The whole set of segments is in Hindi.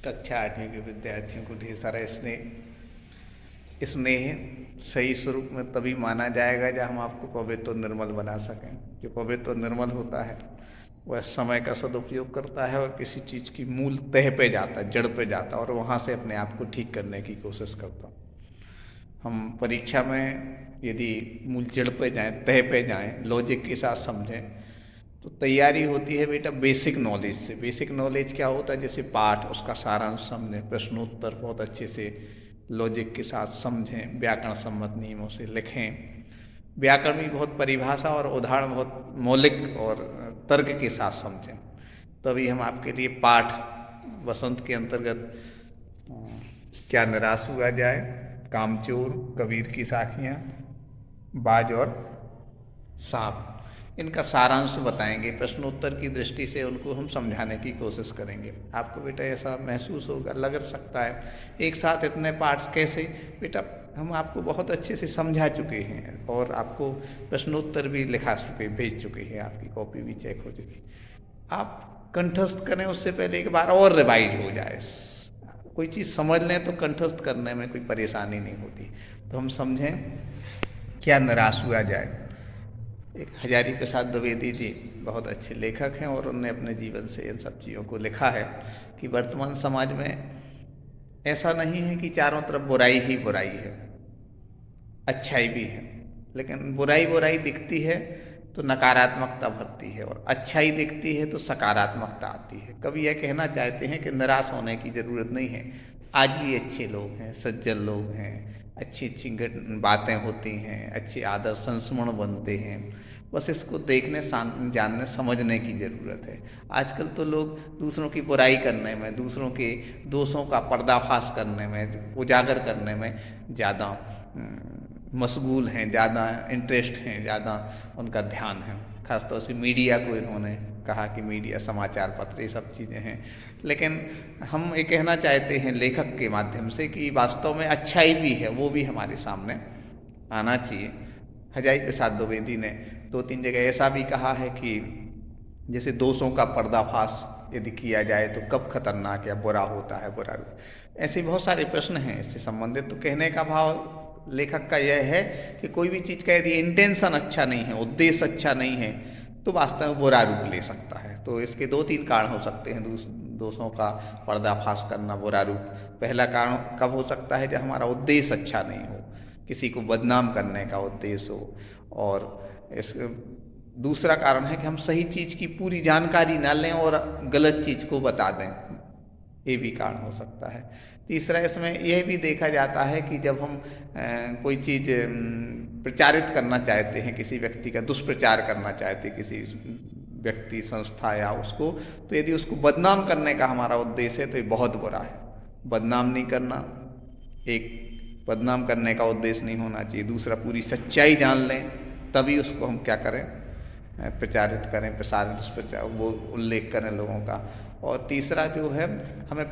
कक्षा 8वीं के विद्यार्थियों को ढेर सारा स्नेह स्नेह सही स्वरूप में तभी माना जाएगा जब हम आपको पवित्र और निर्मल बना सकें। जो पवित्र और निर्मल होता है वह समय का सदुपयोग करता है और किसी चीज़ की मूल तह पे जाता है, जड़ पे जाता है और वहाँ से अपने आप को ठीक करने की कोशिश करता। हम परीक्षा में यदि मूल जड़ पे जाएं, तह पे जाएं, लॉजिक के साथ समझें तो तैयारी होती है बेटा बेसिक नॉलेज से। बेसिक नॉलेज क्या होता है? जैसे पाठ, उसका सारांश समझें, प्रश्नोत्तर बहुत अच्छे से लॉजिक के साथ समझें, व्याकरण सम्मत नियमों से लिखें। व्याकरण भी बहुत परिभाषा और उदाहरण बहुत मौलिक और तर्क के साथ समझें, तभी हम आपके लिए पाठ वसंत के अंतर्गत क्या निराश हुआ जाए, कामचोर, कबीर की साखियाँ, बाज और सांप, इनका सारांश बताएंगे। प्रश्नोत्तर की दृष्टि से उनको हम समझाने की कोशिश करेंगे। आपको बेटा ऐसा महसूस होगा, लग सकता है एक साथ इतने पाठ कैसे? बेटा हम आपको बहुत अच्छे से समझा चुके हैं और आपको प्रश्नोत्तर भी लिखा चुके, भेज चुके हैं, आपकी कॉपी भी चेक हो चुकी। आप कंठस्थ करें उससे पहले एक बार और रिवाइज हो जाए। कोई चीज़ समझ लें तो कंठस्थ करने में कोई परेशानी नहीं होती। तो हम समझें क्या निराश हुआ जाए। एक हजारी प्रसाद द्विवेदी जी बहुत अच्छे लेखक हैं और उन्होंने अपने जीवन से इन सब चीज़ों को लिखा है कि वर्तमान समाज में ऐसा नहीं है कि चारों तरफ बुराई ही बुराई है, अच्छाई भी है। लेकिन बुराई बुराई दिखती है तो नकारात्मकता भरती है और अच्छाई दिखती है तो सकारात्मकता आती है। कभी यह कहना चाहते हैं कि निराश होने की ज़रूरत नहीं है, आज भी अच्छे लोग हैं, सज्जन लोग हैं, अच्छी अच्छी बातें होती हैं, अच्छे आदर संस्मरण बनते हैं। बस इसको देखने, जानने, समझने की ज़रूरत है। आजकल तो लोग दूसरों की बुराई करने में, दूसरों के दोषों का पर्दाफाश करने में, उजागर करने में ज़्यादा मशगूल हैं, ज़्यादा इंटरेस्ट हैं, ज़्यादा उनका ध्यान है। खासतौर से मीडिया को इन्होंने कहा कि मीडिया, समाचार पत्र, ये सब चीज़ें हैं। लेकिन हम ये कहना चाहते हैं लेखक के माध्यम से कि वास्तव में अच्छाई भी है, वो भी हमारे सामने आना चाहिए। हजारी प्रसाद द्विवेदी ने 2-3 जगह ऐसा भी कहा है कि जैसे दोषों का पर्दाफाश यदि किया जाए तो कब खतरनाक या बुरा होता है, बुरा। ऐसे बहुत सारे प्रश्न हैं इससे संबंधित। तो कहने का भाव लेखक का यह है कि कोई भी चीज़ का यदि इंटेंशन अच्छा नहीं है, उद्देश्य अच्छा नहीं है, तो वास्तव में बुरा रूप ले सकता है। तो इसके 2-3 कारण हो सकते हैं दोषों का पर्दाफाश करना, बुरा रूप। पहला कारण कब हो सकता है? जब हमारा उद्देश्य अच्छा नहीं हो, किसी को बदनाम करने का उद्देश्य हो। और इस दूसरा कारण है कि हम सही चीज़ की पूरी जानकारी ना लें और गलत चीज़ को बता दें, ये भी कारण हो सकता है। तीसरा इसमें यह भी देखा जाता है कि जब हम कोई चीज़ प्रचारित करना चाहते हैं, किसी व्यक्ति का दुष्प्रचार करना चाहते हैं, किसी व्यक्ति, संस्था या उसको, तो यदि उसको बदनाम करने का हमारा उद्देश्य है तो ये बहुत बुरा है। बदनाम नहीं करना, एक बदनाम करने का उद्देश्य नहीं होना चाहिए। दूसरा, पूरी सच्चाई जान लें तभी उसको हम क्या करें, प्रचारित करें, प्रसारित, वो उल्लेख करें लोगों का। और तीसरा जो है, हमें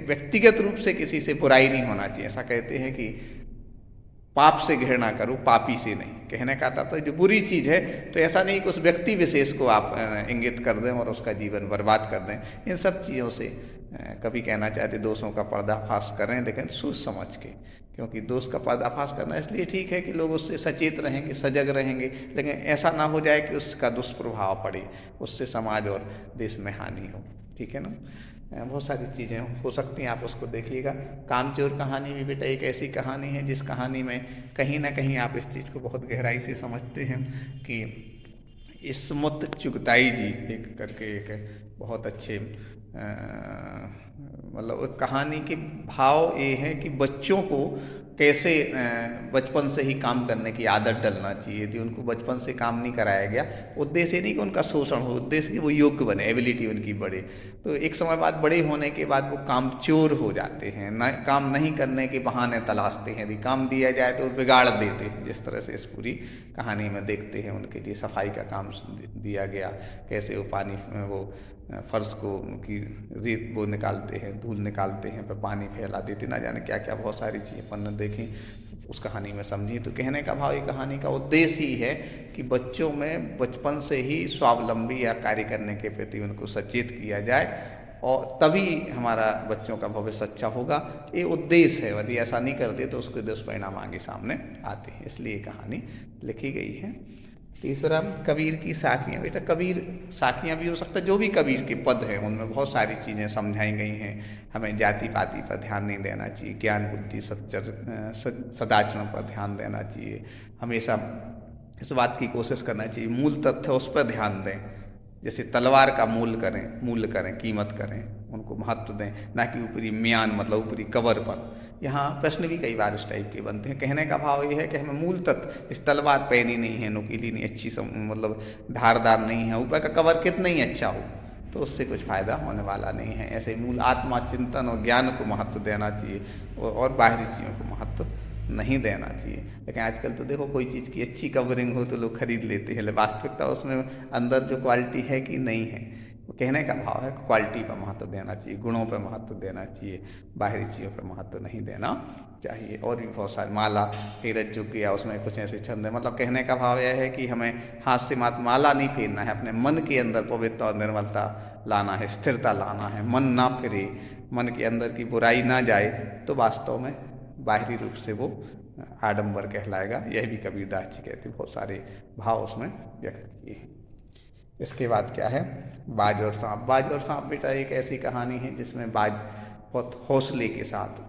व्यक्तिगत रूप से किसी से बुराई नहीं होना चाहिए। ऐसा कहते हैं कि पाप से घृणा करो, पापी से नहीं। कहने का था तो जो बुरी चीज़ है तो ऐसा नहीं कि उस व्यक्ति विशेष को आप इंगित कर दें और उसका जीवन बर्बाद कर दें। इन सब चीज़ों से कभी कहना चाहते दोषों का पर्दाफाश करें, लेकिन सोच समझ के, क्योंकि दोष का पर्दाफाश करना इसलिए ठीक है कि लोग उससे सचेत रहेंगे, सजग रहेंगे, लेकिन ऐसा ना हो जाए कि उसका दुष्प्रभाव पड़े, उससे समाज और देश में हानि हो। ठीक है ना? बहुत सारी चीज़ें हो सकती हैं, आप उसको देखिएगा। कामचोर कहानी भी बेटा एक ऐसी कहानी है जिस कहानी में कहीं ना कहीं आप इस चीज़ को बहुत गहराई से समझते हैं कि इस्मत चुगताई जी एक करके एक बहुत अच्छे मतलब कहानी के भाव ये है कि बच्चों को कैसे बचपन से ही काम करने की आदत डलना चाहिए। यदि उनको बचपन से काम नहीं कराया गया, उद्देश्य नहीं कि उनका शोषण हो, उद्देश्य कि वो योग्य बने, एबिलिटी उनकी बढ़े, तो एक समय बाद बड़े होने के बाद वो कामचोर हो जाते हैं, न काम नहीं करने के बहाने तलाशते हैं। यदि काम दिया जाए तो बिगाड़ देते हैं, जिस तरह से इस पूरी कहानी में देखते हैं। उनके लिए सफाई का काम दिया गया, कैसे वो पानी वो फर्श को की रेत वो निकालते हैं, धूल निकालते हैं, पर पानी फैला देते, ना जाने क्या क्या बहुत सारी चीज़ें अपन देखी उस कहानी में समझी। तो कहने का भाव, ये कहानी का उद्देश्य ही है कि बच्चों में बचपन से ही स्वावलंबी या कार्य करने के प्रति उनको सचेत किया जाए और तभी हमारा बच्चों का भविष्य अच्छा होगा। ये उद्देश्य है, यदि ऐसा नहीं करते तो उसके दुष्परिणाम आगे सामने आते हैं, इसलिए कहानी लिखी गई है। तीसरा, कबीर की साखियाँ। बेटा कबीर साखियाँ भी हो सकता है, जो भी कबीर के पद हैं उनमें बहुत सारी चीज़ें समझाई गई हैं। हमें जाति पाति पर ध्यान नहीं देना चाहिए, ज्ञान बुद्धि सदाचरण पर ध्यान देना चाहिए, हमेशा इस बात की कोशिश करना चाहिए मूल तथ्य उस पर ध्यान दें। जैसे तलवार का मूल्य करें, कीमत करें, उनको महत्व दें, ना कि ऊपरी म्यान मतलब ऊपरी कवर पर। यहाँ प्रश्न भी कई बार इस टाइप के बनते हैं। कहने का भाव ये है कि हमें मूल तत्व, इस तलवार पैनी नहीं है, नुकीली नहीं, अच्छी मतलब धारदार नहीं है, ऊपर का कवर कितना ही अच्छा हो तो उससे कुछ फ़ायदा होने वाला नहीं है। ऐसे मूल आत्मा चिंतन और ज्ञान को महत्व देना चाहिए और बाहरी चीज़ों को महत्व नहीं देना चाहिए। लेकिन आजकल तो देखो कोई चीज़ की अच्छी कवरिंग हो तो लोग खरीद लेते हैं, वास्तविकता उसमें अंदर जो क्वालिटी है कि नहीं है। कहने का भाव है क्वालिटी पर महत्व देना चाहिए, गुणों पर महत्व देना चाहिए, बाहरी चीज़ों पर महत्व नहीं देना चाहिए। और भी बहुत सारे माला फेरत जो किया उसमें कुछ ऐसे छंद है। मतलब कहने का भाव यह है कि हमें हाथ से माला नहीं फेरना है, अपने मन के अंदर पवित्रता और निर्मलता लाना है, स्थिरता लाना है। मन ना फिरे, मन के अंदर की बुराई ना जाए तो वास्तव में बाहरी रूप से वो आडंबर कहलाएगा। यह भी कबीरदास जी कहते, बहुत सारे भाव उसमें व्यक्त किए हैं। इसके बाद क्या है, बाज और सांप। बाज और सांप बेटा एक ऐसी कहानी है जिसमें बाज बहुत हौसले के साथ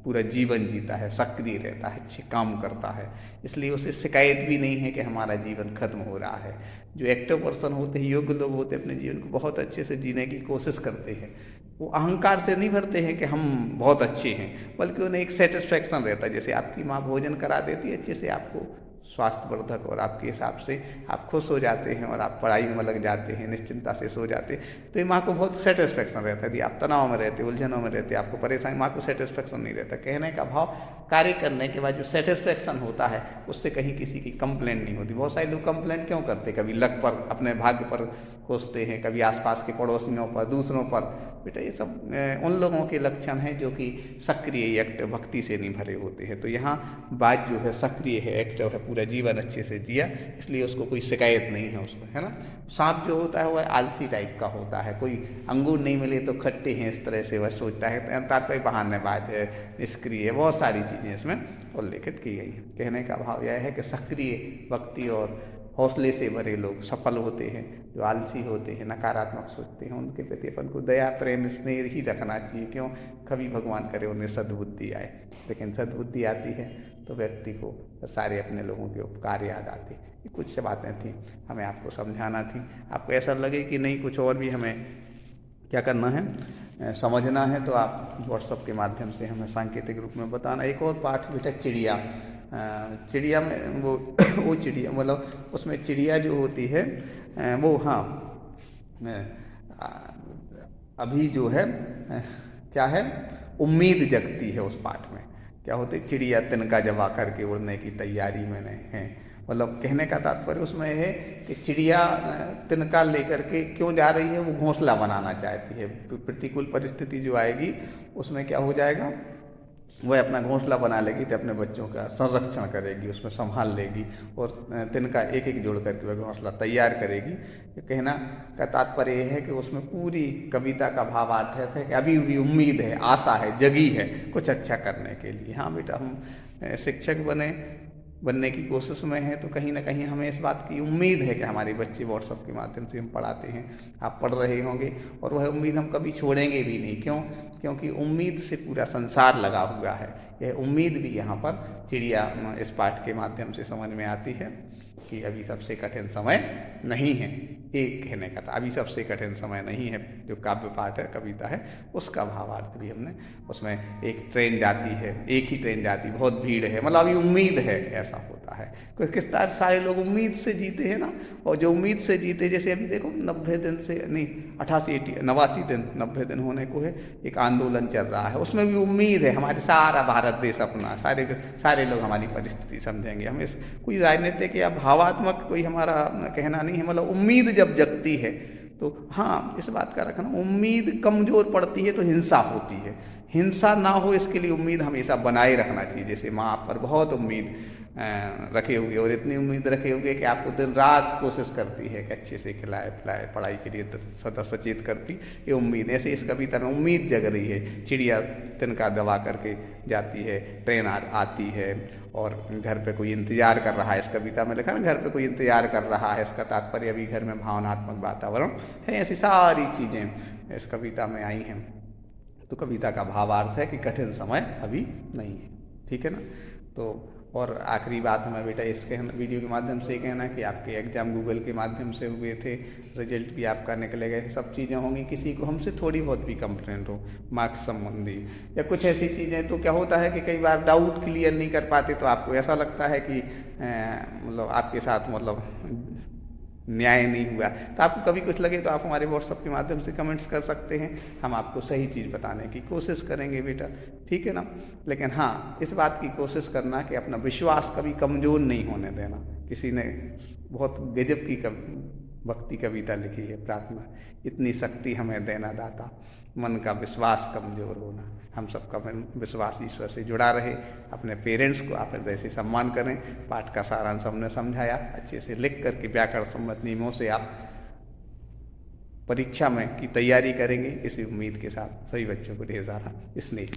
पूरा जीवन जीता है, सक्रिय रहता है, अच्छे काम करता है, इसलिए उसे शिकायत भी नहीं है कि हमारा जीवन खत्म हो रहा है। जो एक्टिव पर्सन होते हैं, योग्य लोग होते हैं, अपने जीवन को बहुत अच्छे से जीने की कोशिश करते हैं। वो अहंकार से नहीं भरते हैं कि हम बहुत अच्छे हैं, बल्कि उन्हें एक सेटिस्फैक्शन रहता है। जैसे आपकी माँ भोजन करा देती है अच्छे से आपको स्वास्थ्यवर्धक, और आपके हिसाब से आप खुश हो जाते हैं और आप पढ़ाई में लग जाते हैं, निश्चिंता से सो जाते हैं, तो ये माँ को बहुत सेटिस्फैक्शन रहता है। यदि आप तनाव में रहते, उलझनों में रहते, आपको परेशानी, माँ को सेटिस्फैक्शन नहीं रहता। कहने का भाव कार्य करने के बाद जो सेटिस्फैक्शन होता है उससे कहीं किसी की कंप्लेंट नहीं होती। बहुत सारे लोग कंप्लेंट क्यों करते, कभी लक पर, अपने भाग्य पर कोसते हैं, कभी आसपास के पड़ोसियों पर, दूसरों पर। बेटा ये सब उन लोगों के लक्षण हैं जो कि सक्रिय एक्टिव भक्ति से नहीं भरे होते हैं। तो यहाँ बात जो है सक्रिय है, एक्टिव है, पूरा जीवन अच्छे से जिया, इसलिए उसको कोई शिकायत नहीं है उसको, है ना। सांप जो होता है वह आलसी टाइप का होता है, कोई अंगूर नहीं मिले तो खट्टे हैं, इस तरह से वह सोचता है, तात्पर्य बहानेबाज है, निष्क्रिय है, बहुत सारी चीज़ें इसमें उल्लेखित की गई हैं। कहने का भाव यह है कि सक्रिय भक्ति और हौसले से भरे लोग सफल होते हैं। जो आलसी होते हैं, नकारात्मक सोचते हैं, उनके प्रति अपन को दया प्रेम स्नेह ही रखना चाहिए। क्यों, कभी भगवान करे उन्हें सद्बुद्धि आए, लेकिन सद्बुद्धि आती है तो व्यक्ति को सारे अपने लोगों के उपकार याद आते। ये कुछ बातें थी, हमें आपको समझाना थी। आपको ऐसा लगे कि नहीं कुछ और भी हमें क्या करना है, समझना है, तो आप व्हाट्सएप के माध्यम से हमें सांकेतिक रूप में बताना। एक और पाठ बेटा चिड़िया। चिड़िया में वो चिड़िया मतलब उसमें चिड़िया जो होती है वो, हाँ अभी जो है क्या है, उम्मीद जगती है उस पाठ में। क्या होती है, चिड़िया तिनका जब आकर के उड़ने की तैयारी में है। मतलब कहने का तात्पर्य उसमें है कि चिड़िया तिनका लेकर के क्यों जा रही है, वो घोंसला बनाना चाहती है। प्रतिकूल परिस्थिति जो आएगी उसमें क्या हो जाएगा, वह अपना घोंसला बना लेगी, तो अपने बच्चों का संरक्षण करेगी, उसमें संभाल लेगी, और तिनका एक एक जोड़ करके वह घोंसला तैयार करेगी। कहना का तात्पर्य यह है कि उसमें पूरी कविता का भावार्थ है कि अभी भी उम्मीद है, आशा है, जगी है कुछ अच्छा करने के लिए। हाँ बेटा, हम शिक्षक बनने की कोशिश में हैं, तो कहीं ना कहीं हमें इस बात की उम्मीद है कि हमारे बच्चे व्हाट्सएप के माध्यम से हम पढ़ाते हैं, आप पढ़ रहे होंगे, और वह उम्मीद हम कभी छोड़ेंगे भी नहीं। क्यों, क्योंकि उम्मीद से पूरा संसार लगा हुआ है। यह उम्मीद भी यहाँ पर चिड़िया इस पाठ के माध्यम से समझ में आती है कि अभी सबसे कठिन समय नहीं है। एक कहने का था, अभी सबसे कठिन समय नहीं है। जो काव्य पाठ है, कविता है, उसका भावार्थ भी हमने उसमें, एक ट्रेन जाती है, एक ही ट्रेन जाती, बहुत भीड़ है, मतलब अभी उम्मीद है, ऐसा होता है। किस तरह सारे लोग उम्मीद से जीते हैं ना, और जो उम्मीद से जीते, जैसे अभी देखो 90 दिन से नहीं 89 दिन 90 दिन होने को है, एक आंदोलन चल रहा है, उसमें भी उम्मीद है हमारे सारा भारत देश अपना, सारे लोग हमारी परिस्थिति समझेंगे। हमें कोई राजनीतिक या भावात्मक कोई हमारा कहना नहीं है, मतलब उम्मीद जब जगती है तो हाँ इस बात का रखना, उम्मीद कमजोर पड़ती है तो हिंसा होती है। हिंसा ना हो इसके लिए उम्मीद हमेशा बनाए रखना चाहिए। जैसे माँ पर बहुत उम्मीद, रखे होंगे और इतनी उम्मीद रखे होंगे कि आपको दिन रात कोशिश करती है कि अच्छे से खिलाए पिलाए, पढ़ाई के लिए सदा सचेत करती, ये उम्मीद। ऐसे इस कविता में उम्मीद जग रही है। चिड़िया तिनका दबा करके जाती है, ट्रेन आती है और घर पे कोई इंतजार कर रहा है। इस कविता में लिखा ना, घर पे कोई इंतजार कर रहा है, इसका तात्पर्य अभी घर में भावनात्मक वातावरण है। ऐसी सारी चीज़ें इस कविता में आई हैं। तो कविता का भावार्थ है कि कठिन समय अभी नहीं है, ठीक है ना। तो और आखिरी बात हमें बेटा इसके वीडियो के माध्यम से कहना कि आपके एग्ज़ाम गूगल के माध्यम से हुए थे, रिजल्ट भी आपका निकलेगा, सब चीज़ें होंगी। किसी को हमसे थोड़ी बहुत भी कंप्लेंट हो मार्क्स संबंधी या कुछ ऐसी चीज़ें, तो क्या होता है कि कई बार डाउट क्लियर नहीं कर पाते, तो आपको ऐसा लगता है कि मतलब आपके साथ मतलब न्याय नहीं हुआ। तो आपको कभी कुछ लगे तो आप हमारे व्हाट्सएप के माध्यम से कमेंट्स कर सकते हैं, हम आपको सही चीज़ बताने की कोशिश करेंगे बेटा, ठीक है ना। लेकिन हाँ, इस बात की कोशिश करना कि अपना विश्वास कभी कमज़ोर नहीं होने देना। किसी ने बहुत गजब की भक्ति कविता लिखी है, प्रार्थना, इतनी शक्ति हमें देना दाता, मन का विश्वास कमज़ोर होना। हम सबका विश्वास ईश्वर से जुड़ा रहे। अपने पेरेंट्स को आप हृदय से सम्मान करें। पाठ का सारांश हमने समझाया, अच्छे से लिख करके व्याकरण सम्मत नियमों से आप परीक्षा में की तैयारी करेंगे, इसी उम्मीद के साथ सभी बच्चों को ढेर सारा स्नेह।